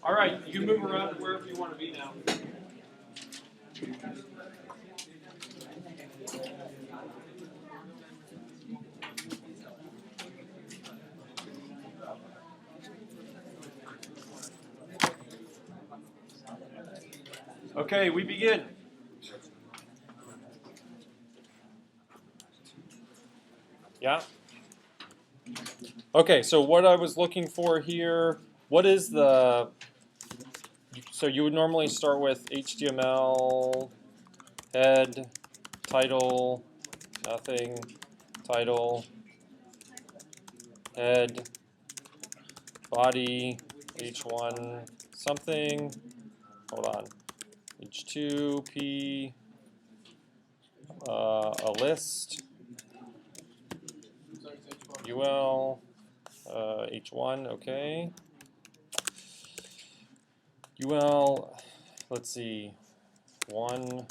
All right, you can move around to wherever you want to be now. Okay, we begin. Yeah? Okay, so what I was looking for here, what is the, so you would normally start with HTML, head, title, nothing, title, head, body, h1, something, hold on, h2, p, a list, ul, h1, okay. ul, let's see, 1,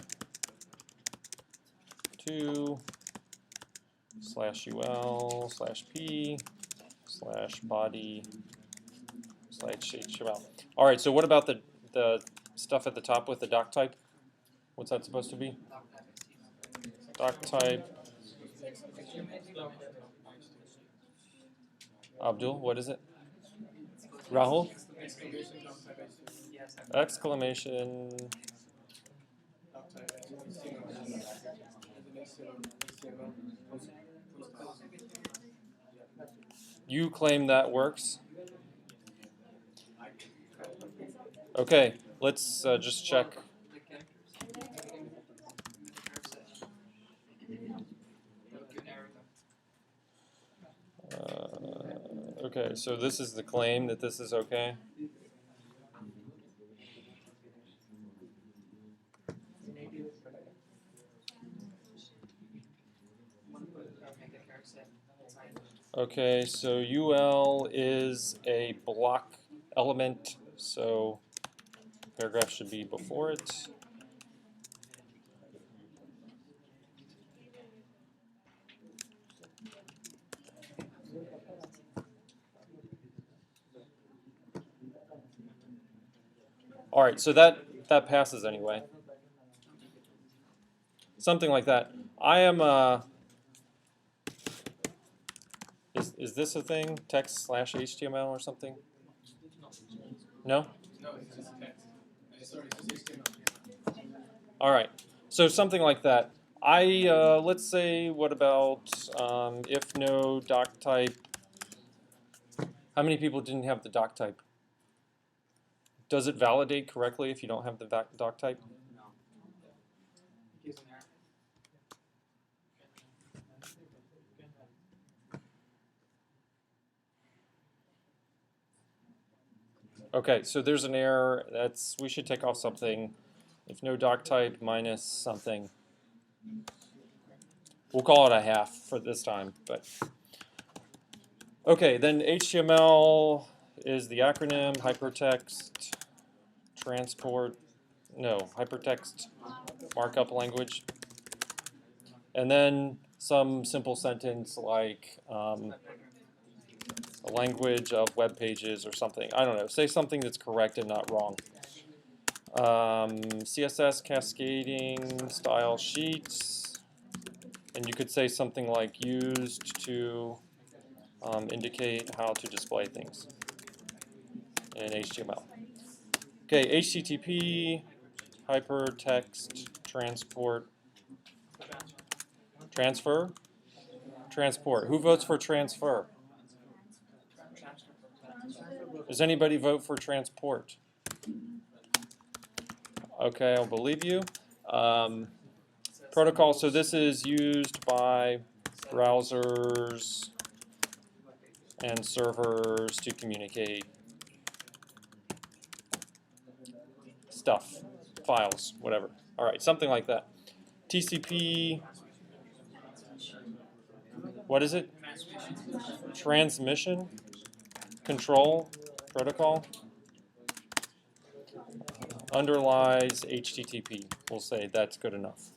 2, /ul/p /body /html. All right, so what about the stuff at the top with the doc type? What's that supposed to be? Doc type. Abdul, what is it? Rahul? Exclamation. You claim that works? Okay, let's just check. Okay, so this is the claim that this is okay. Okay, so UL is a block element, so paragraph should be before it. All right, so that passes anyway. Something like that. I am is this a thing? Text /HTML or something? No? No, it's just text. Sorry, it's just HTML. All right. So something like that. Let's say, what about if no doc type? How many people didn't have the doc type? Does it validate correctly if you don't have the doc type? No. Gives an error. Okay, so there's an error. We should take off something. If no doc type minus something. We'll call it a half for this time, but okay, then HTML is the acronym hypertext hypertext markup language. And then some simple sentence like a language of web pages or something. I don't know. Say something that's correct and not wrong. CSS cascading style sheets. And you could say something like used to indicate how to display things in HTML. Okay, HTTP, hypertext, transport, transfer, transport. Who votes for transfer? Does anybody vote for transport? Okay, I'll believe you. Protocol, so this is used by browsers and servers to communicate stuff, files, whatever. All right, something like that. TCP, what is it? Transmission control protocol underlies HTTP. We'll say that's good enough.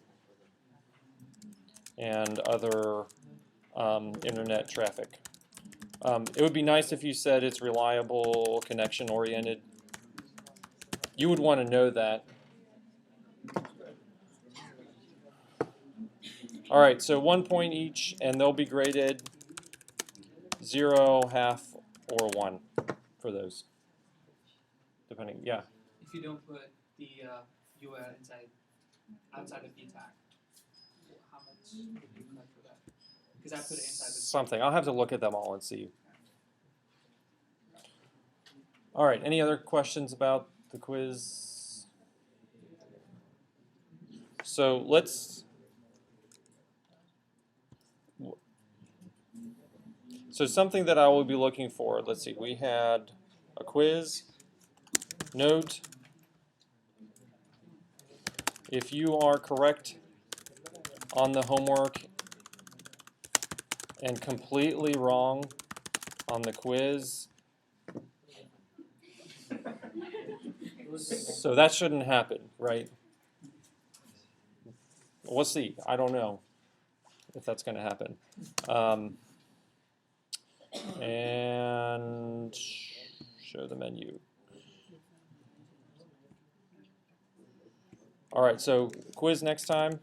And other internet traffic. It would be nice if you said it's reliable, connection oriented. You would want to know that. All right, so 1 point each, and they'll be graded 0, half, or 1 for those, depending. Yeah. If you don't put the UL outside of the tag, how much would you collect for that? Because I put it inside the Something. I'll have to look at them all and see. All right. Any other questions about the quiz? So let's. So something that I will be looking for. Let's see. We had a quiz. Note. If you are correct on the homework and completely wrong on the quiz, so that shouldn't happen, right? We'll see. I don't know if that's going to happen. And show the menu. All right, so quiz next time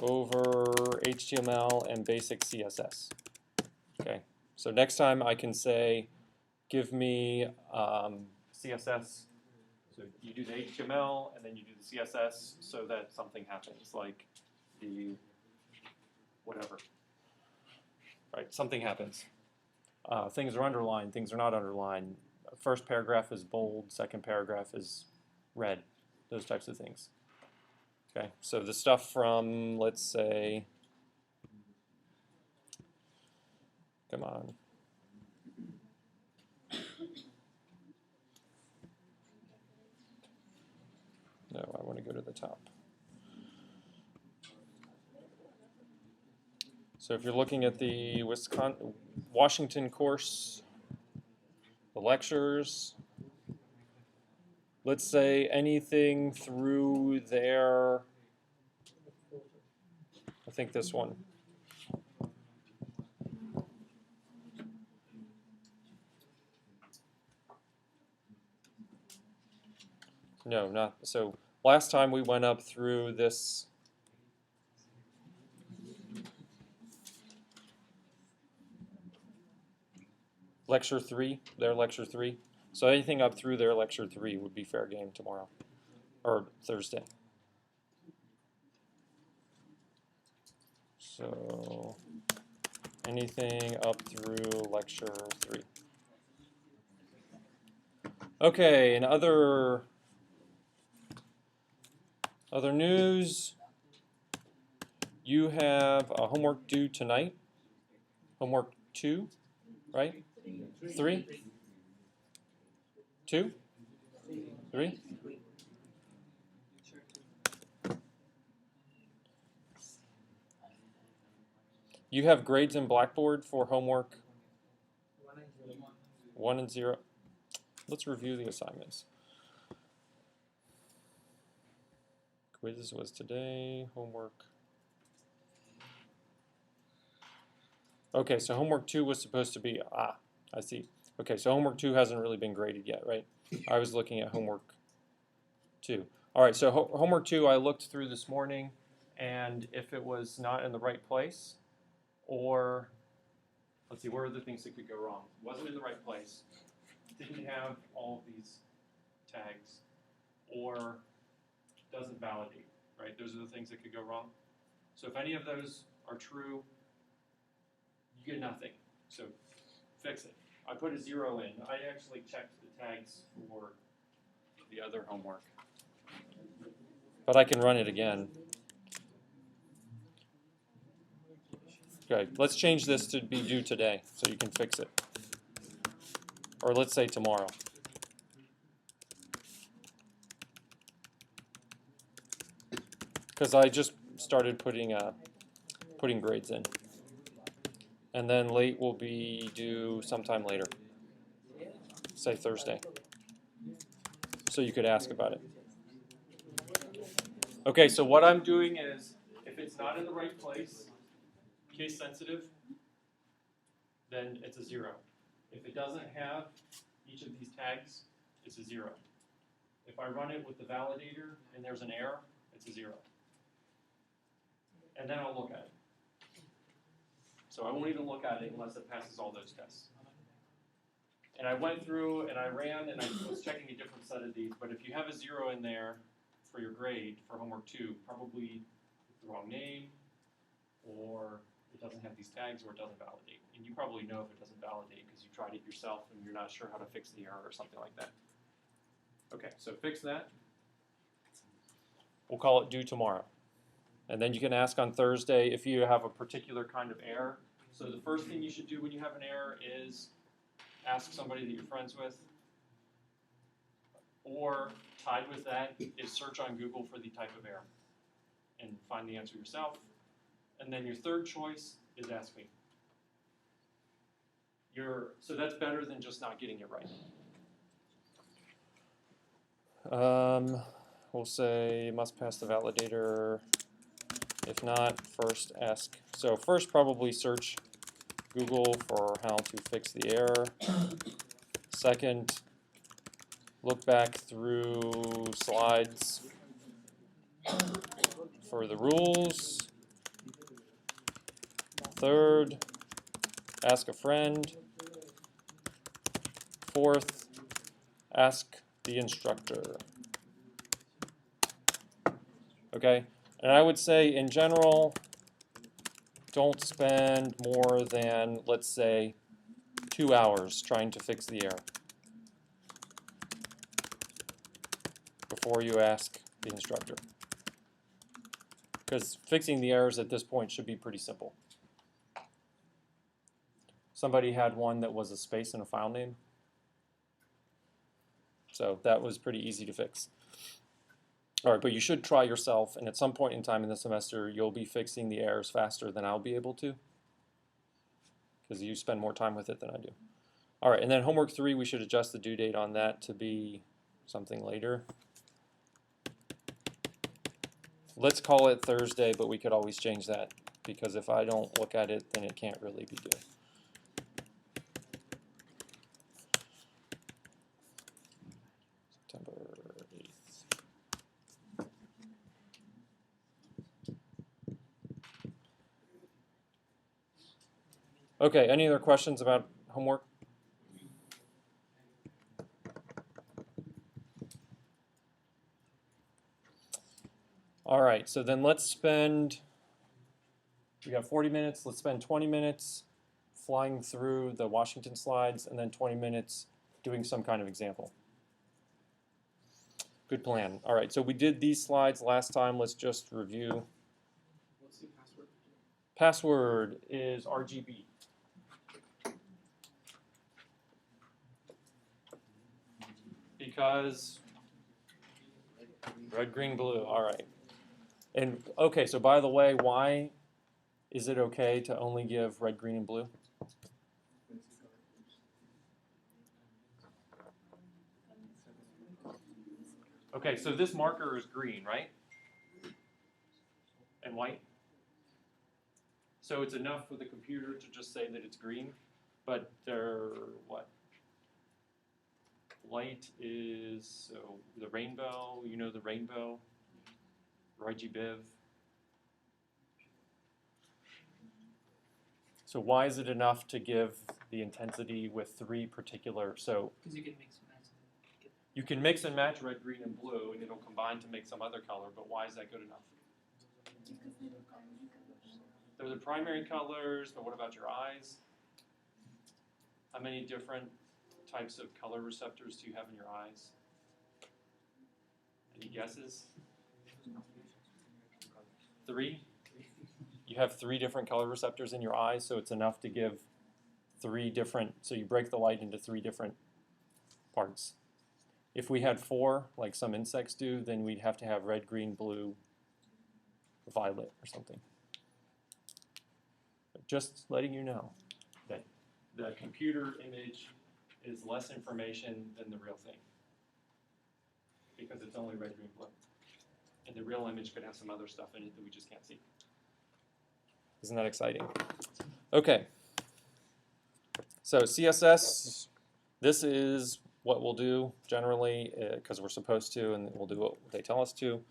over HTML and basic CSS. Okay, so next time I can say, give me CSS. So you do the HTML and then you do the CSS so that something happens, like the whatever. Right, something happens. Things are underlined, things are not underlined. First paragraph is bold, second paragraph is red. Those types of things. Okay, so the stuff from, let's say, come on. No, I want to go to the top. So if you're looking at the Washington course, the lectures, let's say anything through there, I think this one. No, not, so last time we went up through this. Lecture 3, their lecture 3. So anything up through their lecture 3 would be fair game tomorrow, or Thursday. So anything up through lecture 3. Okay, and other news, you have a homework due tonight, homework 2, right? 3? 2? 3? You have grades in Blackboard for homework 1 and 0. Let's review the assignments. Quiz was today, homework. Okay, so homework 2 was supposed to be, I see. Okay, so homework 2 hasn't really been graded yet, right? I was looking at homework 2. All right, so homework 2 I looked through this morning, and if it was not in the right place, or, let's see, where are the things that could go wrong? Wasn't in the right place, didn't have all of these tags, or doesn't validate, right? Those are the things that could go wrong. So if any of those are true, you get nothing. So fix it. I put a 0 in. I actually checked the tags for the other homework. But I can run it again. Okay, let's change this to be due today so you can fix it. Or let's say tomorrow. Because I just started putting grades in. And then late will be due sometime later. Say Thursday. So you could ask about it. Okay, so what I'm doing is, if it's not in the right place, case sensitive, then it's a 0. If it doesn't have each of these tags, it's a 0. If I run it with the validator and there's an error, it's a 0. And then I'll look at it. So I won't even look at it unless it passes all those tests. And I went through and I ran and I was checking a different set of these, but if you have a 0 in there for your grade for homework 2, probably the wrong name, or it doesn't have these tags, or it doesn't validate. And you probably know if it doesn't validate because you tried it yourself and you're not sure how to fix the error or something like that. Okay, so fix that. We'll call it due tomorrow. And then you can ask on Thursday if you have a particular kind of error. So the first thing you should do when you have an error is ask somebody that you're friends with. Or tied with that is search on Google for the type of error and find the answer yourself. And then your third choice is ask me. So that's better than just not getting it right. We'll say must pass the validator. If not, first ask. So first probably search Google for how to fix the error. Second, look back through slides for the rules. Third, ask a friend. Fourth, ask the instructor. Okay, and I would say in general, don't spend more than, let's say, 2 hours trying to fix the error before you ask the instructor. Because fixing the errors at this point should be pretty simple. Somebody had one that was a space in a file name. So that was pretty easy to fix. All right, but you should try yourself, and at some point in time in the semester, you'll be fixing the errors faster than I'll be able to, because you spend more time with it than I do. All right, and then homework 3, we should adjust the due date on that to be something later. Let's call it Thursday, but we could always change that, because if I don't look at it, then it can't really be due. September 8th. Okay, any other questions about homework? All right, so then let's spend, we got 40 minutes, let's spend 20 minutes flying through the Washington slides and then 20 minutes doing some kind of example. Good plan. All right, so we did these slides last time. Let's just review. What's the password? Password is RGB. Because red, green, blue. All right. And okay, so by the way, why is it okay to only give red, green, and blue? Okay, so this marker is green, right? And white. So it's enough for the computer to just say that it's green, but they're what? Light is, so the rainbow, you know the rainbow, RGB. So why is it enough to give the intensity with 3 particular, so Because you can mix and match. you can mix and match red, green, and blue, and it'll combine to make some other color, but why is that good enough? They're the primary colors, but what about your eyes? How many different types of color receptors do you have in your eyes? Any guesses? 3? You have 3 different color receptors in your eyes, so it's enough to give 3 different, so you break the light into 3 different parts. If we had 4, like some insects do, then we'd have to have red, green, blue, violet, or something. But just letting you know that the computer image is less information than the real thing, because it's only red, green, blue. And the real image could have some other stuff in it that we just can't see. Isn't that exciting? Okay. So CSS, this is what we'll do generally, because we're supposed to, and we'll do what they tell us to.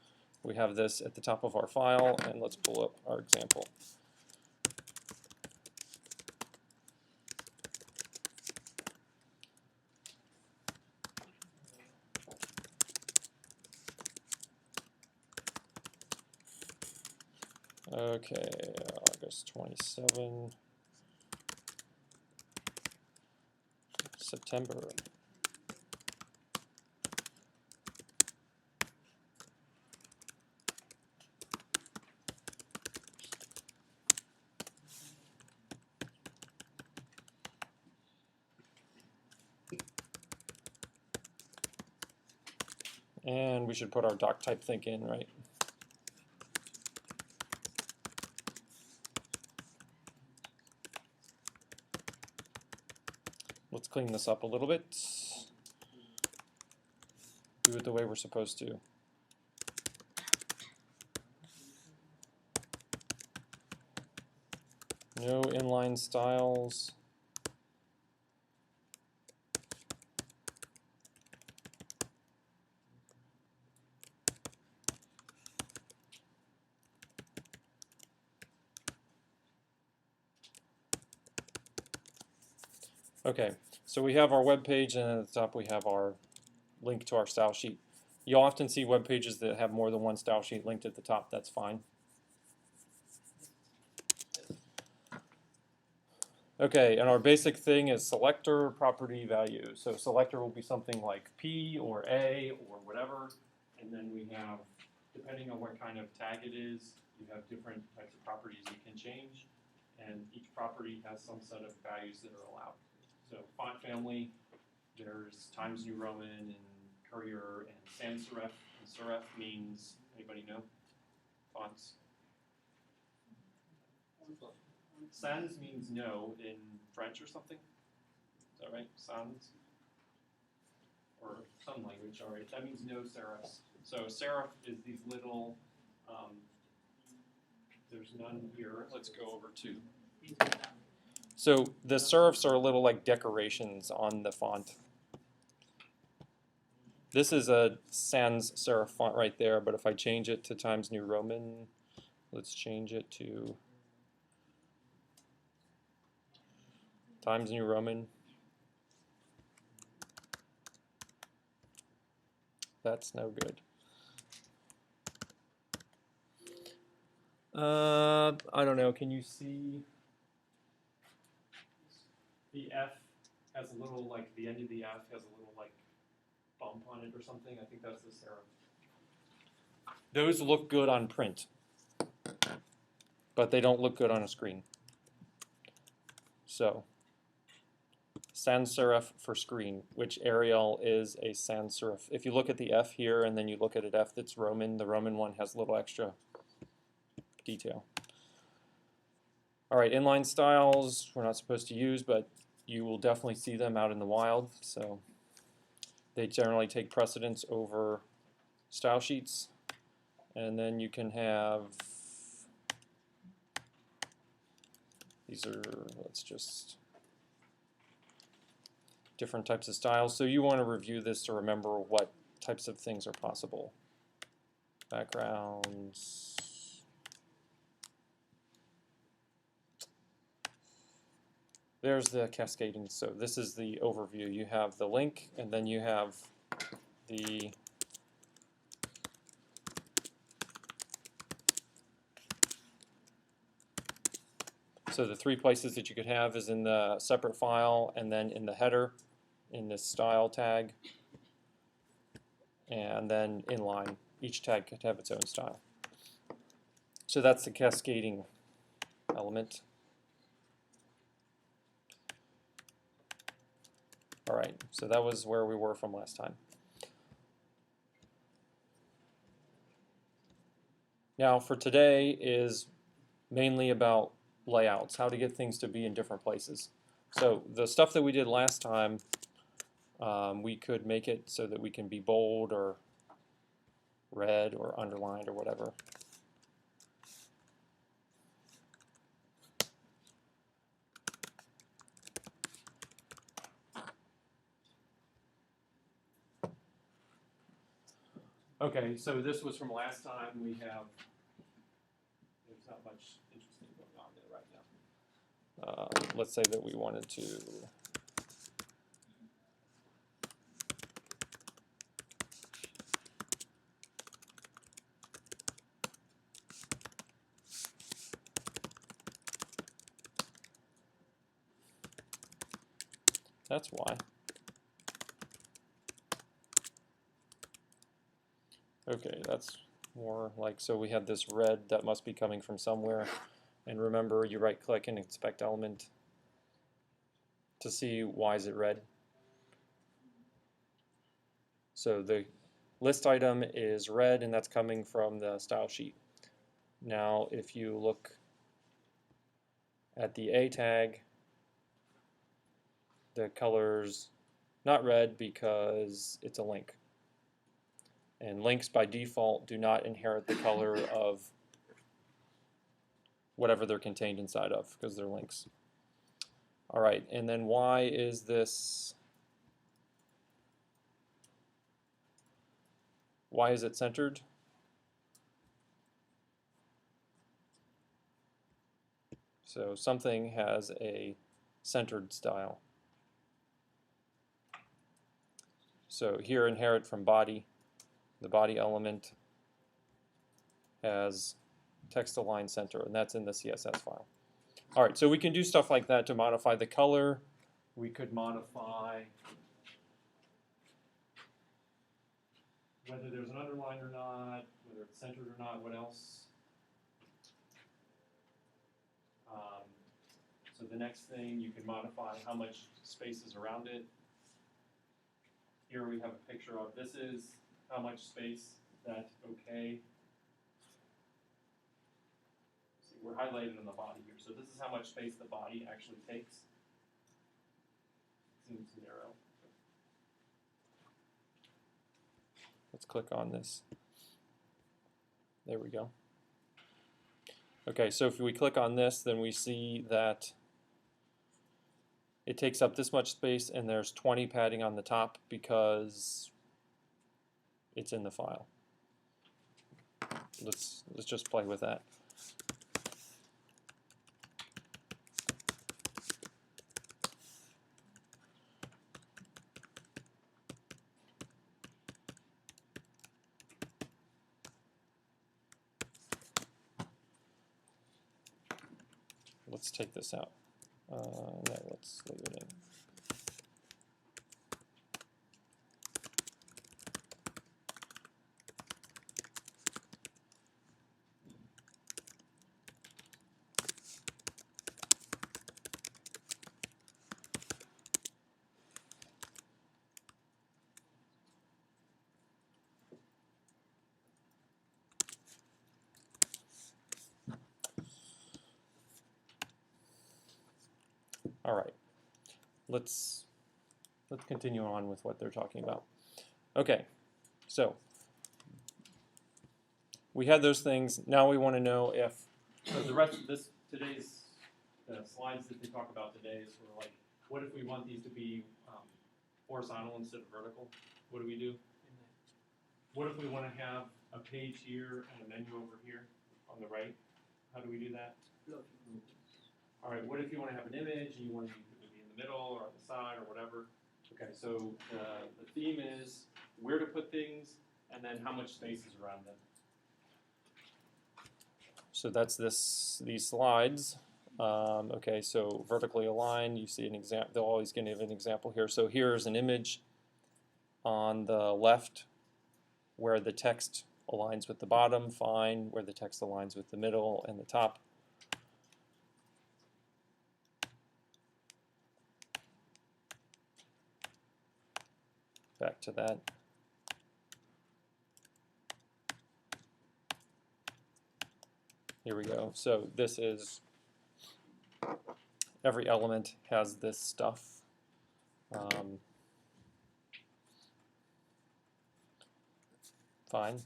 We have this at the top of our file, and let's pull up our example. Okay, August 27, September. And we should put our doc type thing in, right? Let's clean this up a little bit. Do it the way we're supposed to. No inline styles. Okay, so we have our web page, and at the top we have our link to our style sheet. You'll often see web pages that have more than one style sheet linked at the top. That's fine. Okay, and our basic thing is selector property value. So selector will be something like P or A or whatever, and then we have, depending on what kind of tag it is, you have different types of properties you can change, and each property has some set of values that are allowed. So font family, there's Times New Roman and Courier and sans serif. And serif means, anybody know? Fonts. Sans means no in French or something. Is that right? Sans? Or some language, all right. That means no serifs. So serif is these little, there's none here. Let's go over to. So the serifs are little like decorations on the font. This is a sans serif font right there, but if I change it to Times New Roman, let's change it to Times New Roman. That's no good. I don't know, can you see? The F has a little, like, the end of the F has a little, like, bump on it or something. I think that's the serif. Those look good on print, but they don't look good on a screen. So, sans serif for screen, which Arial is a sans serif. If you look at the F here and then you look at an F that's Roman, the Roman one has a little extra detail. All right, inline styles we're not supposed to use, but you will definitely see them out in the wild. So they generally take precedence over style sheets. And then you can have, these are, let's just, different types of styles. So you want to review this to remember what types of things are possible. Backgrounds. There's the cascading. So this is the overview. You have the link, and then you have the so the three places that you could have is in the separate file, and then in the header, in this style tag, and then inline. Each tag could have its own style. So that's the cascading element. All right, so that was where we were from last time. Now for today is mainly about layouts, how to get things to be in different places. So the stuff that we did last time, we could make it so that we can be bold or red or underlined or whatever. Okay, so this was from last time. We have, there's not much interesting going on there right now. Let's say that we wanted to, that's why. Okay, that's more like, so we have this red that must be coming from somewhere. And remember, you right click and inspect element to see why is it red. So the list item is red, and that's coming from the style sheet. Now, if you look at the A tag, the color's not red because it's a link. And links by default do not inherit the color of whatever they're contained inside of because they're links. All right, and then why is this, why is it centered? So something has a centered style. So here, inherit from body, the body element has text align center, and that's in the CSS file. All right, so we can do stuff like that to modify the color. We could modify whether there's an underline or not, whether it's centered or not, what else? So the next thing, you can modify how much space is around it. Here we have a picture of, this is how much space, that okay. See, we're highlighted on the body here. So this is how much space the body actually takes. Seems narrow. Let's click on this. There we go. Okay, so if we click on this, then we see that it takes up this much space, and there's 20 padding on the top because it's in the file. Let's just play with that. Let's take this out. No, let's leave it in. All right, let's continue on with what they're talking about. Okay, so we had those things. Now we want to know if, so the rest of this, today's slides that they talk about today is sort of like, what if we want these to be horizontal instead of vertical? What do we do? What if we want to have a page here and a menu over here on the right? How do we do that? All right, what if you want to have an image and you want it to be in the middle or on the side or whatever? Okay, so the theme is where to put things and then how much space is around them. So that's these slides. Okay, so vertically aligned, you see an example, they'll always give an example here. So here's an image on the left where the text aligns with the bottom, fine, where the text aligns with the middle and the top. Back to that. Here we go. So this is, every element has this stuff. Fine.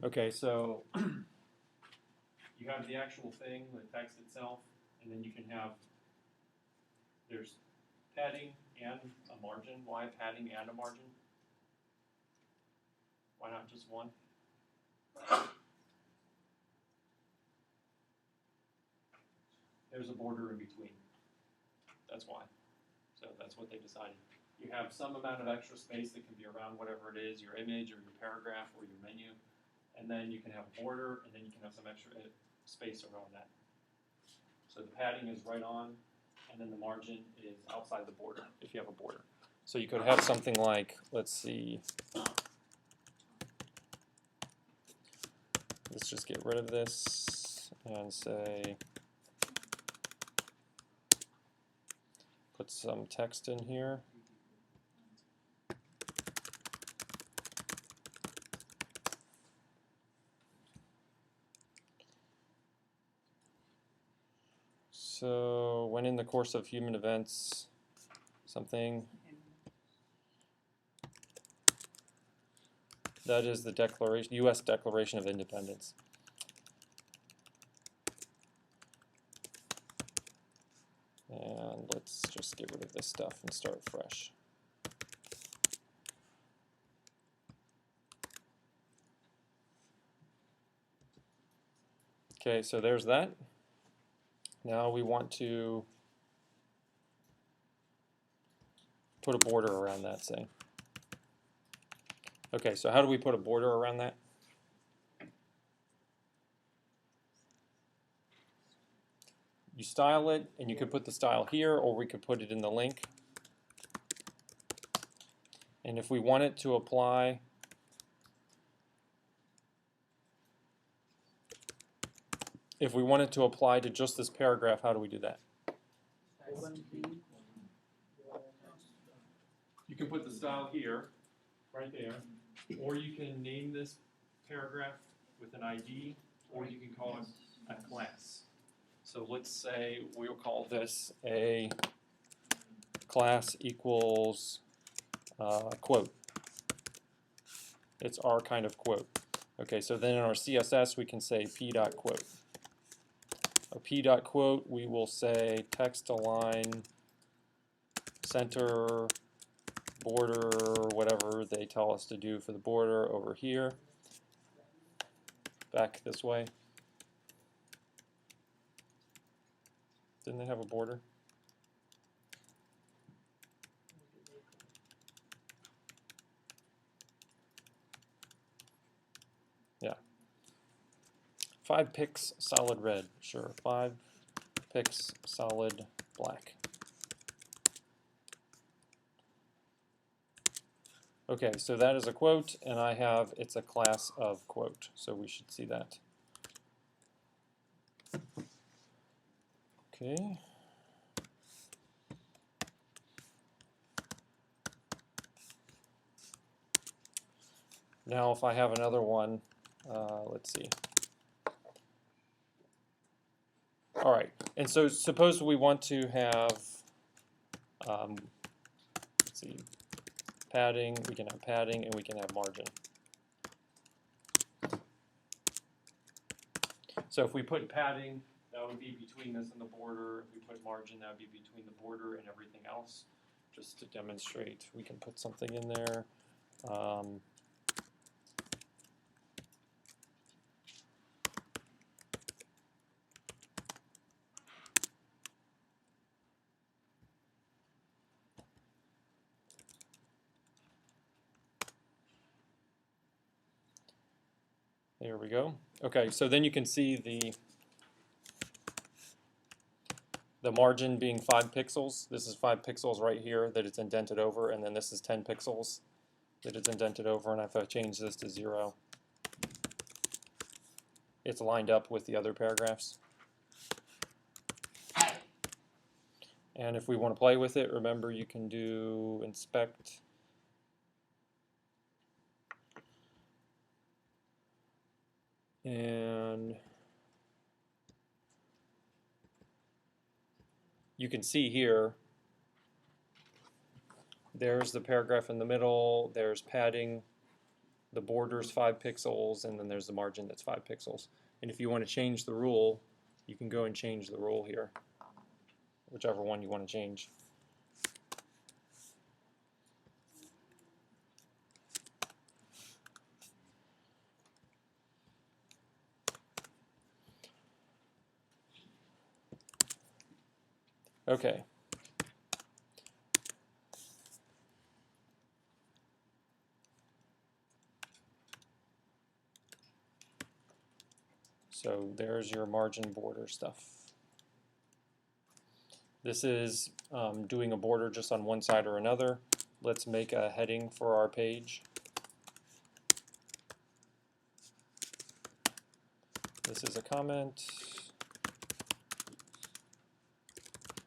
Okay, so you have the actual thing, the text itself, and then you can have, there's padding and a margin? Why padding and a margin? Why not just one? There's a border in between. That's why. So that's what they decided. You have some amount of extra space that can be around whatever it is, your image or your paragraph or your menu, and then you can have a border, and then you can have some extra space around that. So the padding is right on, and then the margin is outside the border, if you have a border. So you could have something like, let's see, let's just get rid of this and say, put some text in here. So when in the course of human events, something, that is the Declaration, U.S. Declaration of Independence. And let's just get rid of this stuff and start fresh. Okay, so there's that. Now we want to put a border around that, say. Okay, so how do we put a border around that? You style it, and you could put the style here, or we could put it in the link. And if we want it to apply, to just this paragraph, how do we do that? You can put the style here, right there, or you can name this paragraph with an ID, or you can call it a class. So let's say we'll call this a class equals quote. It's our kind of quote. Okay, so then in our CSS we can say p.quote. A p.quote, we will say text align, center, border, whatever they tell us to do for the border over here, back this way. Didn't they have a border? Yeah. 5 picks solid red, sure. 5 picks solid black. Okay, so that is a quote, and I have, it's a class of quote, so we should see that. Okay. Now if I have another one, let's see. All right, and so suppose we want to have, let's see, padding, we can have padding and we can have margin. So if we put padding, that would be between this and the border. If we put margin, that would be between the border and everything else. Just to demonstrate, we can put something in there. There we go. Okay, so then you can see the margin being 5 pixels. This is 5 pixels right here that it's indented over, and then this is 10 pixels that it's indented over, and if I change this to 0, it's lined up with the other paragraphs. And if we want to play with it, remember you can do inspect. And you can see here, there's the paragraph in the middle, there's padding, the border's 5 pixels, and then there's the margin that's 5 pixels. And if you want to change the rule, you can go and change the rule here, whichever one you want to change. Okay. So there's your margin border stuff. This is doing a border just on one side or another. Let's make a heading for our page. This is a comment.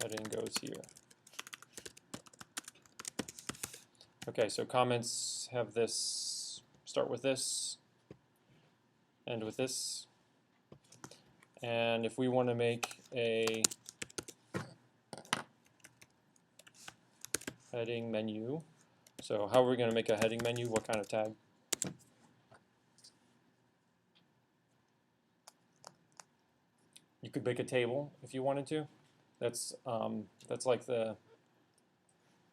Heading goes here. Okay, so comments have this, start with this, end with this. And if we want to make a heading menu, so how are we going to make a heading menu? What kind of tag? You could make a table if you wanted to. That's like the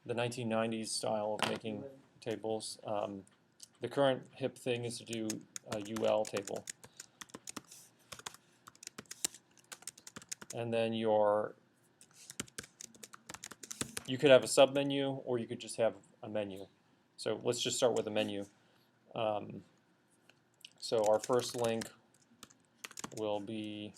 1990s style of making tables. The current hip thing is to do a UL table. And then you could have a submenu, or you could just have a menu. So let's just start with a menu. So our first link will be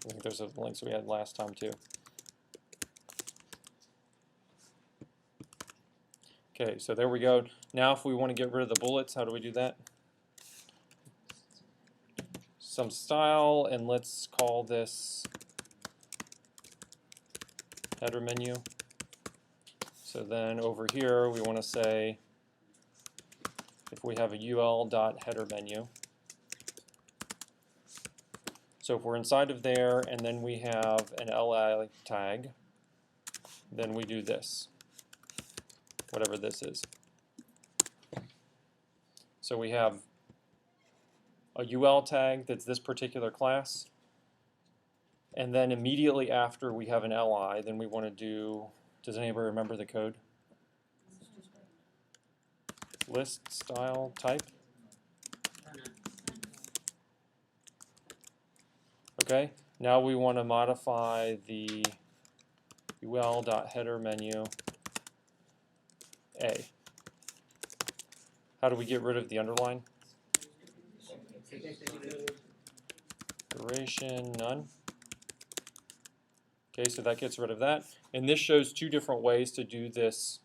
I think those are the links we had last time too. Okay, so there we go. Now if we want to get rid of the bullets, how do we do that? Some style, and let's call this header menu. So then over here we want to say, if we have a ul.header menu. So if we're inside of there and then we have an li tag, then we do this, whatever this is. So we have a ul tag that's this particular class, and then immediately after we have an li, then we want to do, does anybody remember the code? List style type. Okay, now we want to modify the ul.header menu A. How do we get rid of the underline? Duration none. Okay, so that gets rid of that. And this shows two different ways to do this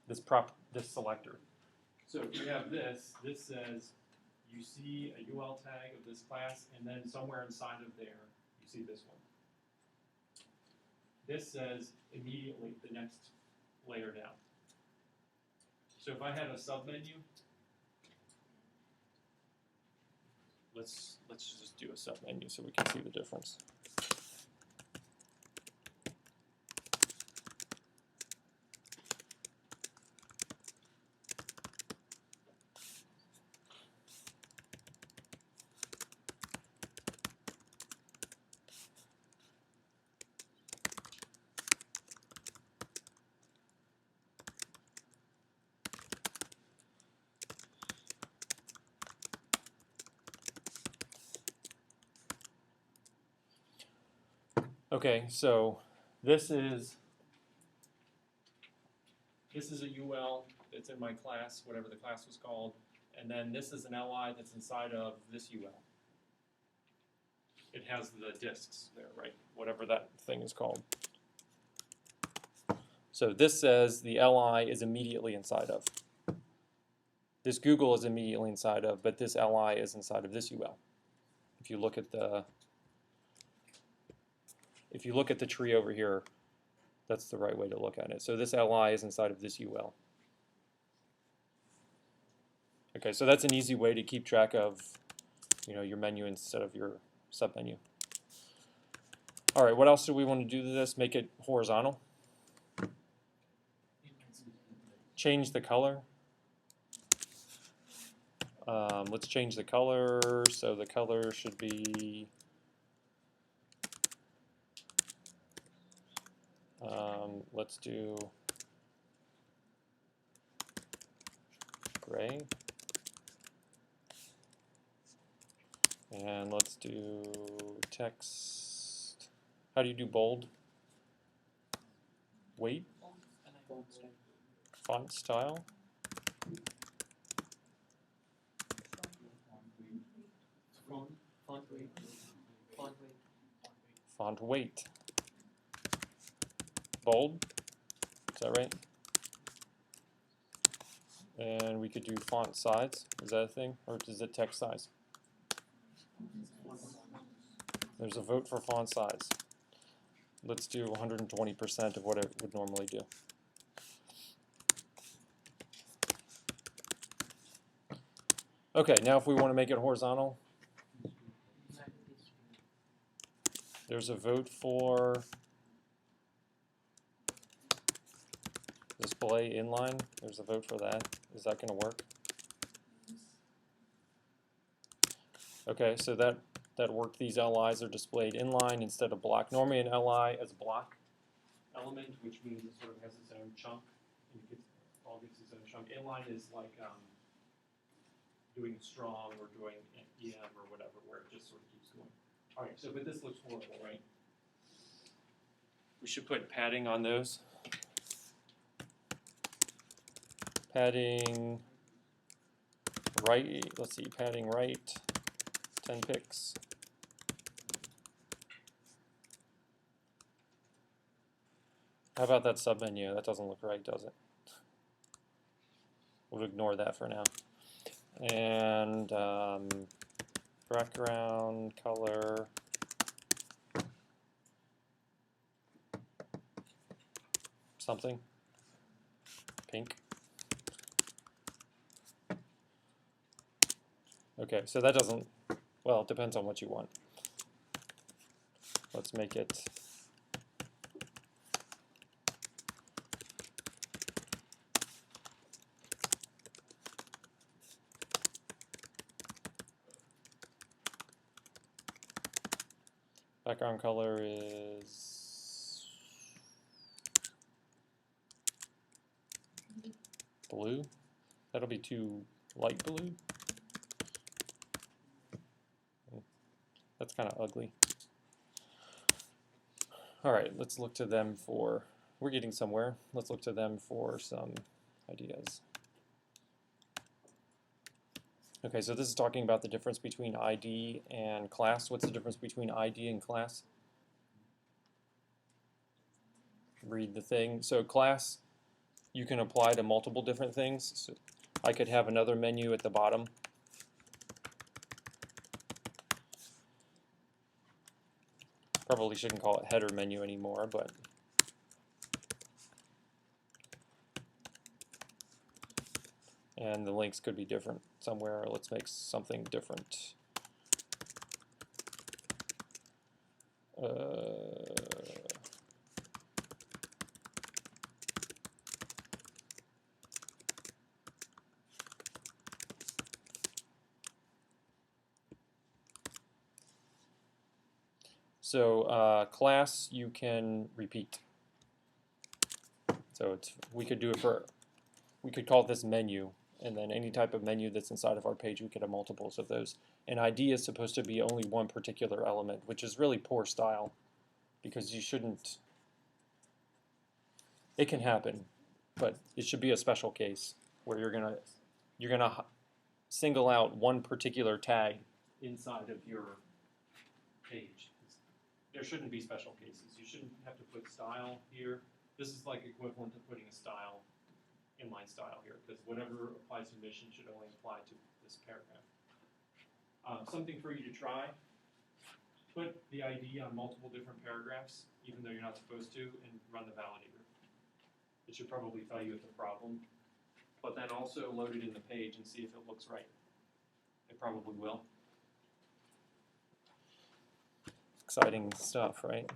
this selector. So if you have this says you see a UL tag of this class, and then somewhere inside of there you see this one. This says immediately the next layer down. So if I had a submenu, let's just do a submenu so we can see the difference. Okay, so this is a UL that's in my class, whatever the class was called, and then this is an LI that's inside of this UL. It has the disks there, right? Whatever that thing is called. So this says the LI is immediately inside of. This Google is immediately inside of, but this LI is inside of this UL. If you look at the tree over here, that's the right way to look at it. So this LI is inside of this UL. Okay, so that's an easy way to keep track of, your menu instead of your submenu. All right, what else do we want to do to this? Make it horizontal. Change the color. Let's change the color. So the color should be let's do gray. And let's do text. How do you do bold? Weight? Font style? Font weight. Font weight. Bold? Is that right? And we could do font size. Is that a thing? Or is it text size? There's a vote for font size. Let's do 120% of what it would normally do. Okay, now if we want to make it horizontal, there's a vote for display inline. There's a vote for that. Is that going to work? Okay, so that worked. These LIs are displayed inline instead of block. Normally an LI is a block element, which means it sort of has its own chunk. And it all gets its own chunk. Inline is like doing strong or doing EM or whatever, where it just sort of keeps going. All right, so but this looks horrible, right? We should put padding on those. Padding right, let's see, padding right, 10 pixels. How about that submenu? That doesn't look right, does it? We'll ignore that for now. And background color. Something. Pink. Okay, so that doesn't, well, it depends on what you want. Let's make it background color is blue. That'll be too light blue. That's kind of ugly. All right, let's look to them for, we're getting somewhere. Let's look to them for some ideas. Okay, so this is talking about the difference between ID and class. What's the difference between ID and class? Read the thing. So class, you can apply to multiple different things. So I could have another menu at the bottom. Probably shouldn't call it header menu anymore, but and the links could be different somewhere. Let's make something different. So class you can repeat. So we could do it for, we could call this menu, and then any type of menu that's inside of our page, we could have multiples of those. And ID is supposed to be only one particular element, which is really poor style, because you shouldn't, it can happen, but it should be a special case where you're gonna single out one particular tag inside of your page. There shouldn't be special cases. You shouldn't have to put style here. This is like equivalent to putting a style, inline style here, because whatever applies to mission should only apply to this paragraph. Something for you to try, put the ID on multiple different paragraphs, even though you're not supposed to, and run the validator. It should probably tell you it's a problem, but then also load it in the page and see if it looks right. It probably will. Exciting stuff, right?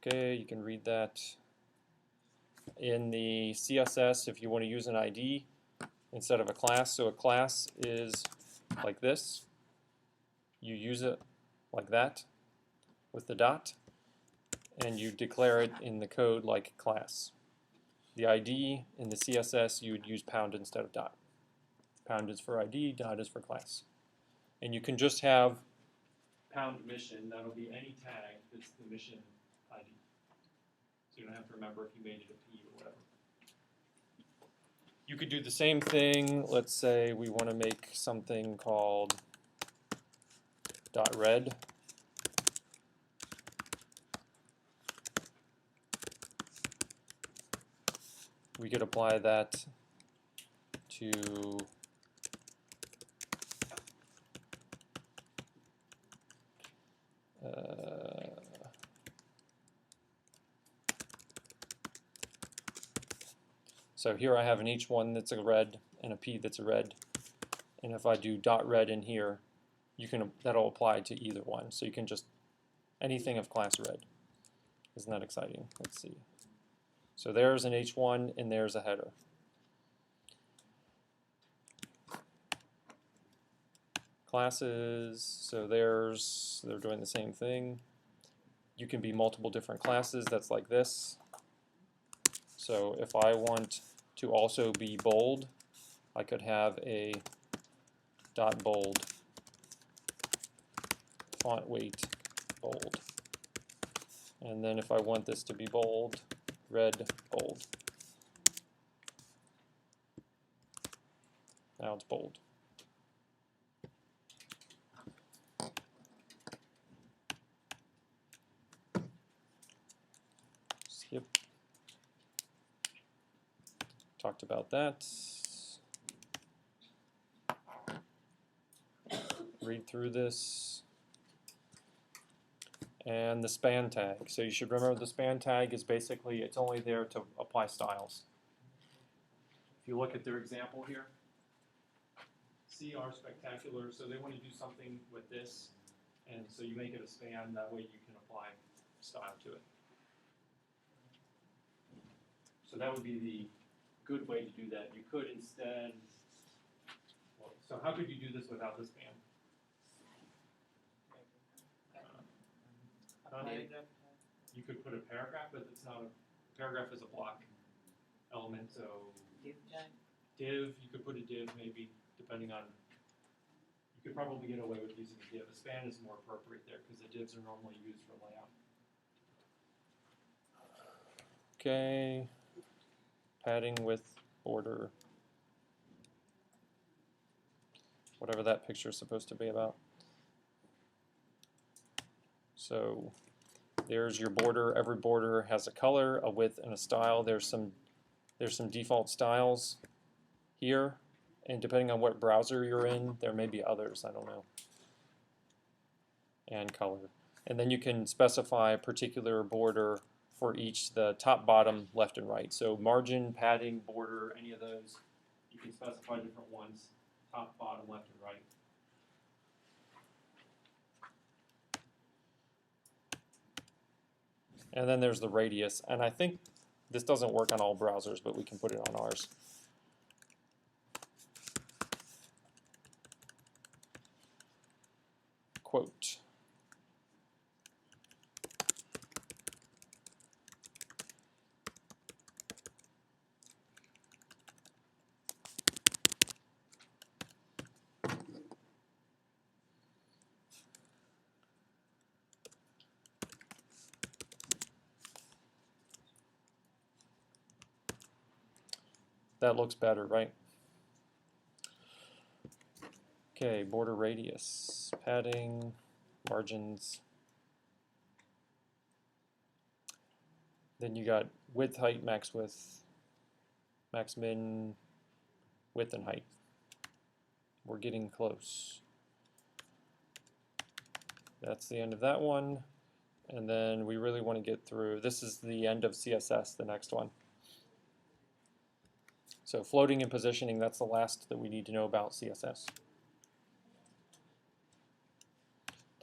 Okay, you can read that. In the CSS, if you want to use an ID instead of a class, so a class is like this. You use it like that with the dot, and you declare it in the code like class. The ID in the CSS, you would use pound instead of dot. Pound is for ID, dot is for class. And you can just have pound mission, that'll be any tag that's the mission ID. So you don't have to remember if you made it a P or whatever. You could do the same thing. Let's say we want to make something called .red. We could apply that to so here I have an H1 that's a red and a P that's a red. And if I do .red in here, that'll apply to either one. So you can just, anything of class red. Isn't that exciting? Let's see. So there's an H1 and there's a header. Classes, so they're doing the same thing. You can be multiple different classes, that's like this. So if I want to also be bold, I could have a dot bold, font weight bold. And then if I want this to be bold, red bold. Now it's bold. Skip. Talked about that. Read through this. And the span tag. So you should remember the span tag is basically, it's only there to apply styles. If you look at their example here, see our spectacular, so they want to do something with this, and so you make it a span, that way you can apply style to it. So that would be the good way to do that. You could instead, well, so how could you do this without the span? You could put a paragraph, but it's not a paragraph is a block element, so div, you could put a div maybe, depending on, you could probably get away with using a div. A span is more appropriate there because the divs are normally used for layout. Okay, padding with border, whatever that picture is supposed to be about. So there's your border. Every border has a color, a width, and a style. There's some default styles here, and depending on what browser you're in, there may be others. I don't know. And color. And then you can specify a particular border for each, the top, bottom, left, and right. So margin, padding, border, any of those, you can specify different ones, top, bottom, left, and right. And then there's the radius, and I think this doesn't work on all browsers, but we can put it on ours. Quote. That looks better, right? Okay, border radius, padding, margins. Then you got width, height, max width, max min, width and height. We're getting close. That's the end of that one. And then we really want to get through, this is the end of CSS, the next one. So floating and positioning, that's the last that we need to know about CSS.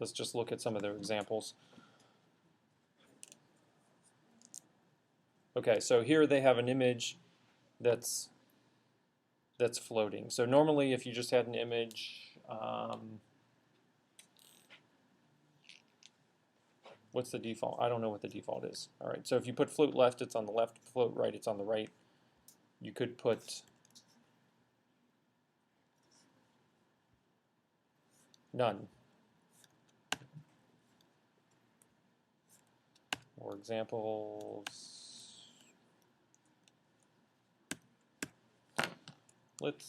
Let's just look at some of their examples. Okay, so here they have an image that's floating. So normally if you just had an image, what's the default? I don't know what the default is. All right, so if you put float left, it's on the left, float right, it's on the right. You could put none. More examples. Let's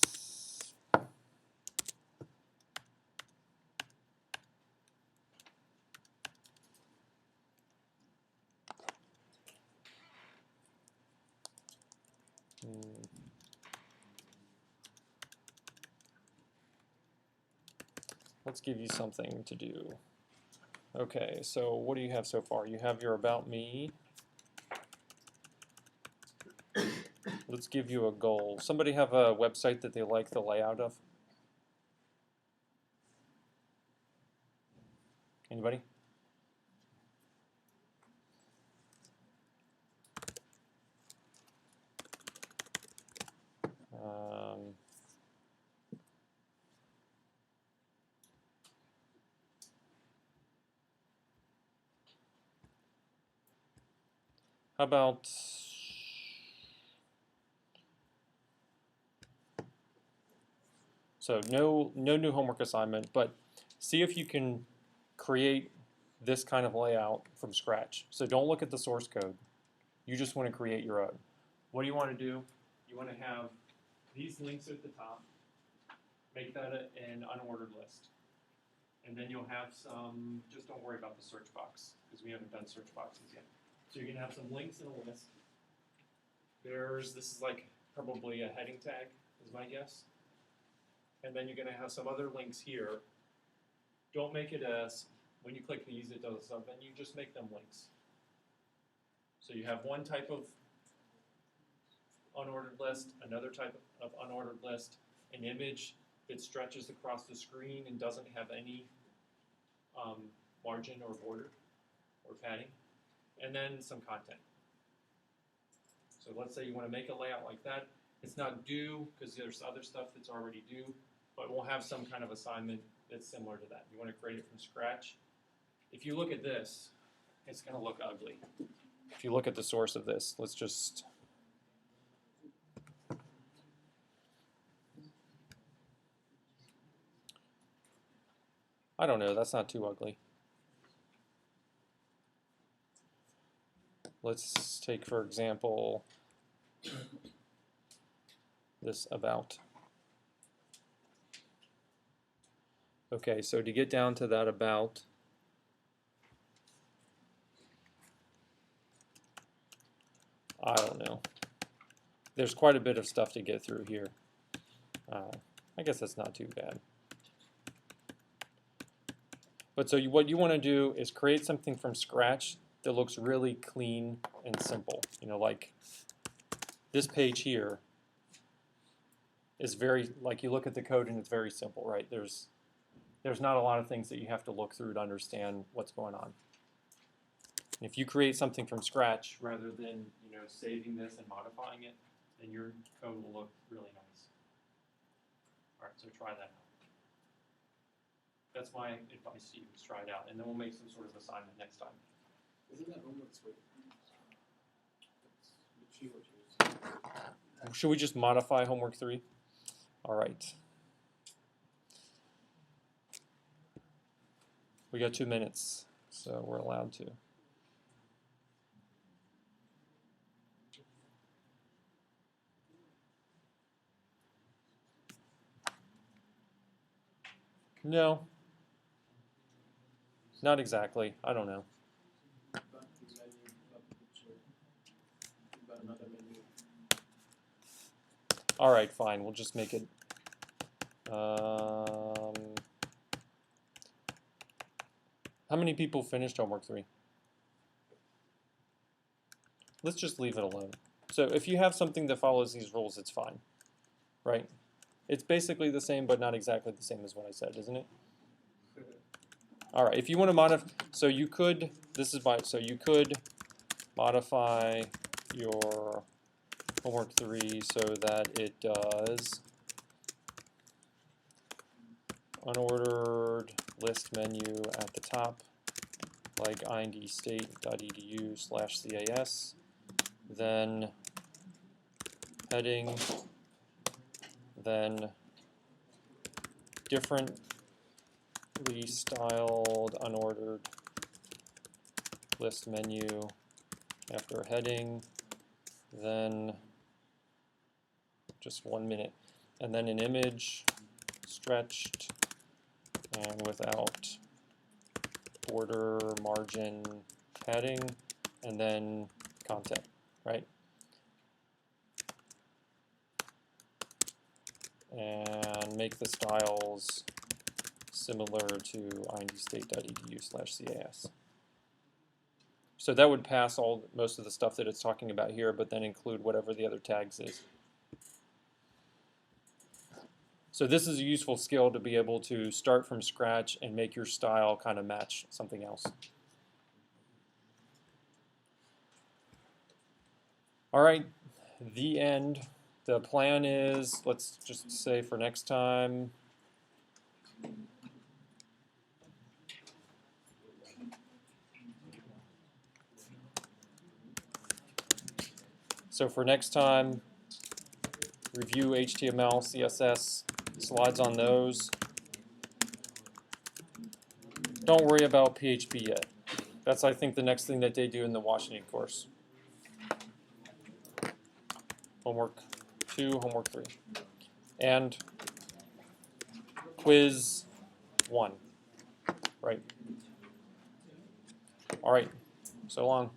let's give you something to do. Okay, so what do you have so far? You have your About Me. Let's give you a goal. Somebody have a website that they like the layout of? Anybody? How about so no new homework assignment, but see if you can create this kind of layout from scratch. So don't look at the source code. You just want to create your own. What do you want to do? You want to have these links at the top. Make that an unordered list. And then you'll have some, just don't worry about the search box, because we haven't done search boxes yet. So you're going to have some links in a list. This is like probably a heading tag, is my guess. And then you're going to have some other links here. Don't make it as, when you click these, it does something. You just make them links. So you have one type of unordered list, another type of unordered list, an image that stretches across the screen and doesn't have any margin or border or padding, and then some content. So let's say you want to make a layout like that. It's not due because there's other stuff that's already due, but we'll have some kind of assignment that's similar to that. You want to create it from scratch. If you look at this, it's going to look ugly. If you look at the source of this, let's just I don't know, that's not too ugly. Let's take, for example, this About. Okay, so to get down to that About, I don't know. There's quite a bit of stuff to get through here. I guess that's not too bad. But so what you want to do is create something from scratch that looks really clean and simple. You know, like this page here is very, like you look at the code and it's very simple, right? There's not a lot of things that you have to look through to understand what's going on. And if you create something from scratch rather than, you know, saving this and modifying it, then your code will look really nice. All right, so try that out. That's my advice to you, is try it out, and then we'll make some sort of assignment next time. Isn't that homework 3? Should we just modify homework 3? All right. We got 2 minutes, so we're allowed to. No. Not exactly. I don't know. All right, fine. We'll just make it. How many people finished homework 3? Let's just leave it alone. So if you have something that follows these rules, it's fine, right? It's basically the same, but not exactly the same as what I said, isn't it? All right, if you want to modify, so you could, so you could modify your homework 3 so that it does unordered list menu at the top, like indstate.edu/cas, then heading, then differently styled unordered list menu after heading, then just 1 minute, and then an image stretched and without border margin padding, and then content, right? And make the styles similar to indstate.edu/cas. So that would pass most of the stuff that it's talking about here, but then include whatever the other tags is. So this is a useful skill to be able to start from scratch and make your style kind of match something else. All right, the end. The plan is, let's just say for next time, so for next time, review HTML, CSS, slides on those. Don't worry about PHP yet. That's, I think, the next thing that they do in the Washington course. Homework 2, homework 3. And quiz 1. Right. All right. So long.